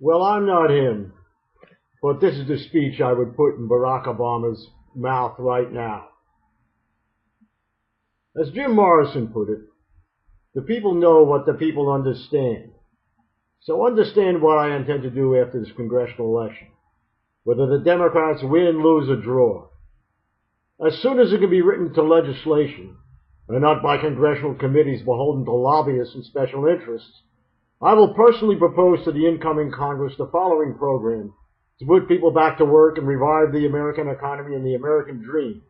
Well, I'm not him, but this is the speech I would put in Barack Obama's mouth right now. As Jim Morrison put it, the people know what the people understand. So understand what I intend to do after this congressional election, whether the Democrats win, lose, or draw. As soon as it can be written into legislation, and not by congressional committees beholden to lobbyists and special interests, I will personally propose to the incoming Congress the following program to put people back to work and revive the American economy and the American dream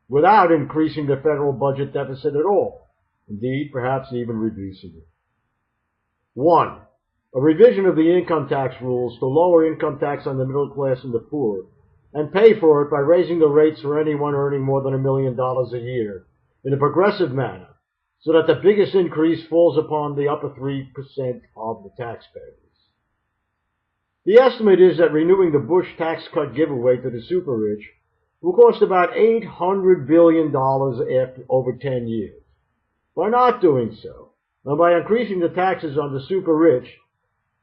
without increasing the federal budget deficit at all. Indeed, perhaps even reducing it. 1. A revision of the income tax rules to lower income tax on the middle class and the poor, and pay for it by raising the rates for anyone earning more than $1 million a year in a progressive manner, so that the biggest increase falls upon the upper 3% of the taxpayers. The estimate is that renewing the Bush tax cut giveaway to the super rich will cost about $800 billion after over 10 years. By not doing so, and by increasing the taxes on the super rich,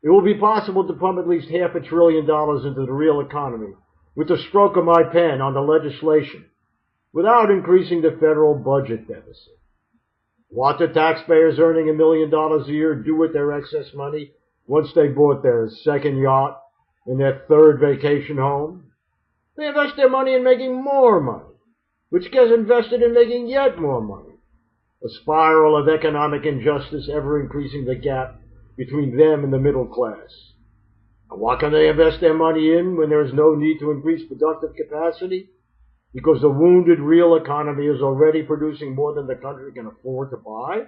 it will be possible to pump at least $500 billion into the real economy with the stroke of my pen on the legislation, without increasing the federal budget deficit. What do taxpayers earning $1 million a year do with their excess money once they bought their second yacht and their third vacation home? They invest their money in making more money, which gets invested in making yet more money. A spiral of economic injustice ever increasing the gap between them and the middle class. And what can they invest their money in when there is no need to increase productive capacity? Because the wounded real economy is already producing more than the country can afford to buy?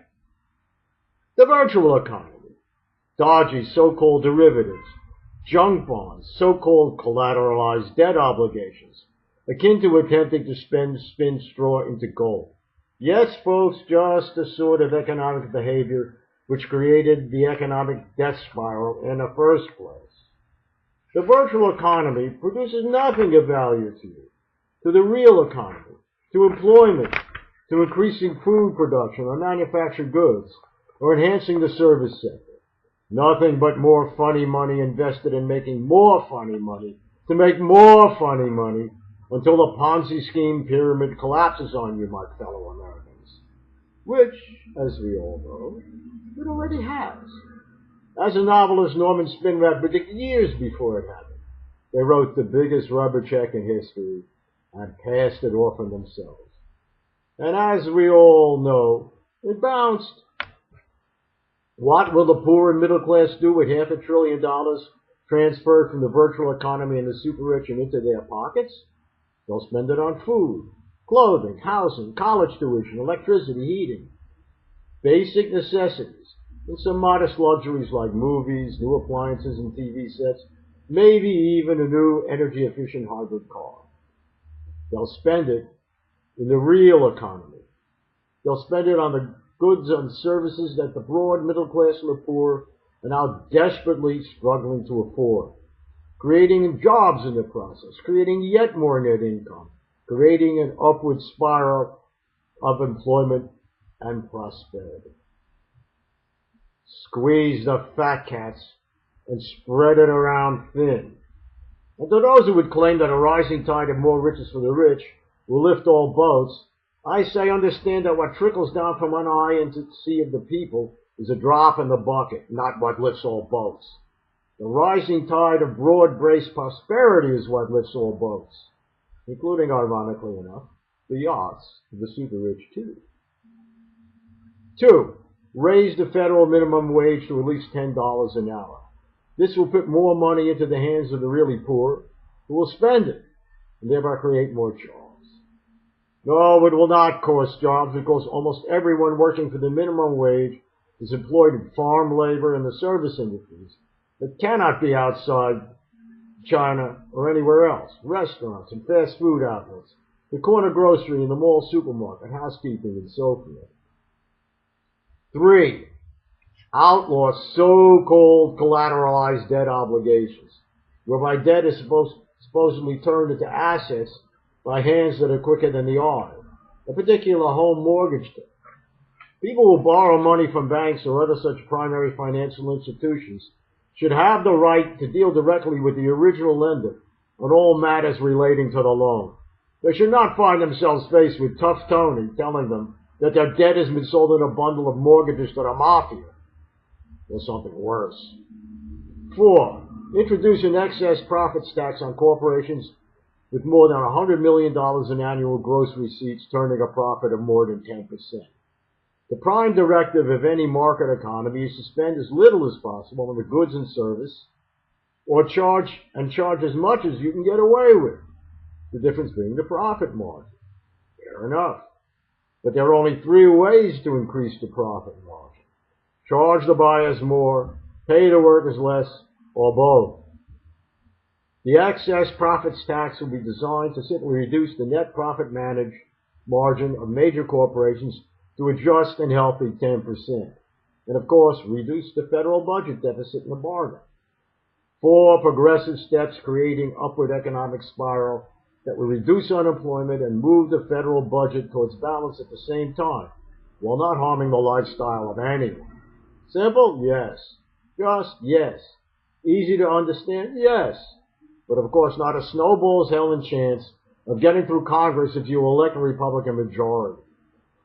The virtual economy, dodgy so-called derivatives, junk bonds, so-called collateralized debt obligations, akin to attempting to spin straw into gold. Yes, folks, just the sort of economic behavior which created the economic death spiral in the first place. The virtual economy produces nothing of value to you, to the real economy, to employment, to increasing food production or manufactured goods, or enhancing the service sector. Nothing but more funny money invested in making more funny money to make more funny money until the Ponzi scheme pyramid collapses on you, my fellow Americans. Which, as we all know, it already has. As the novelist Norman Spinrad predicted years before it happened, they wrote the biggest rubber check in history and passed it off on themselves. And as we all know, it bounced. What will the poor and middle class do with $500 billion transferred from the virtual economy and the super rich and into their pockets? They'll spend it on food, clothing, housing, college tuition, electricity, heating, basic necessities, and some modest luxuries like movies, new appliances and TV sets, maybe even a new energy-efficient hybrid car. They'll spend it in the real economy. They'll spend it on the goods and services that the broad middle class and the poor are now desperately struggling to afford, creating jobs in the process, creating yet more net income, creating an upward spiral of employment and prosperity. Squeeze the fat cats and spread it around thin. And to those who would claim that a rising tide of more riches for the rich will lift all boats, I say understand that what trickles down from one eye into the sea of the people is a drop in the bucket, not what lifts all boats. The rising tide of broad-based prosperity is what lifts all boats, including, ironically enough, the yachts of the super rich too. 2. Raise the federal minimum wage to at least $10 an hour. This will put more money into the hands of the really poor, who will spend it, and thereby create more jobs. No, it will not cost jobs, because almost everyone working for the minimum wage is employed in farm labor and the service industries that cannot be outside China or anywhere else. Restaurants and fast food outlets, the corner grocery and the mall supermarket, housekeeping, and so forth. 3. Outlaw so-called collateralized debt obligations, whereby debt is supposedly turned into assets by hands that are quicker than the eye, a particular home mortgage debt. People will borrow money from banks or other such primary financial institutions should have the right to deal directly with the original lender on all matters relating to the loan. They should not find themselves faced with Tough Tony telling them that their debt has been sold in a bundle of mortgages to the mafia, or something worse. 4. Introduce an excess profits tax on corporations with more than $100 million in annual gross receipts turning a profit of more than 10%. The prime directive of any market economy is to spend as little as possible on the goods and service, or charge as much as you can get away with. The difference being the profit margin. Fair enough. But there are only 3 ways to increase the profit margin. Charge the buyers more, pay the workers less, or both. The excess profits tax will be designed to simply reduce the net profit margin of major corporations to a just and healthy 10%. And of course, reduce the federal budget deficit in the bargain. 4 progressive steps creating upward economic spiral that will reduce unemployment and move the federal budget towards balance at the same time, while not harming the lifestyle of anyone. Simple? Yes. Just? Yes. Easy to understand? Yes. But of course not a snowball's hell in chance of getting through Congress if you elect a Republican majority.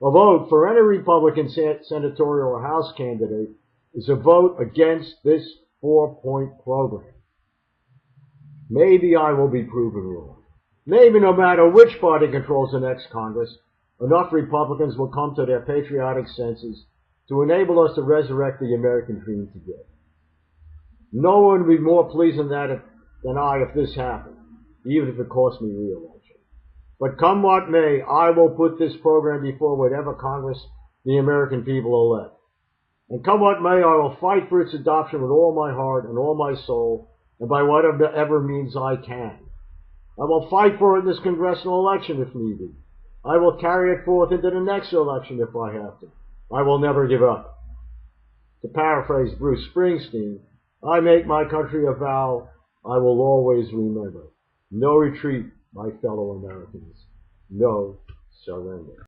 A vote for any Republican senatorial or House candidate is a vote against this 4-point program. Maybe I will be proven wrong. Maybe no matter which party controls the next Congress, enough Republicans will come to their patriotic senses to enable us to resurrect the American dream together. No one would be more pleased than I if this happened, even if it cost me re-election. But come what may, I will put this program before whatever Congress the American people elect. And come what may, I will fight for its adoption with all my heart and all my soul, and by whatever means I can. I will fight for it in this congressional election if need be. I will carry it forth into the next election if I have to. I will never give up. To paraphrase Bruce Springsteen, I make my country a vow I will always remember. No retreat, my fellow Americans. No surrender.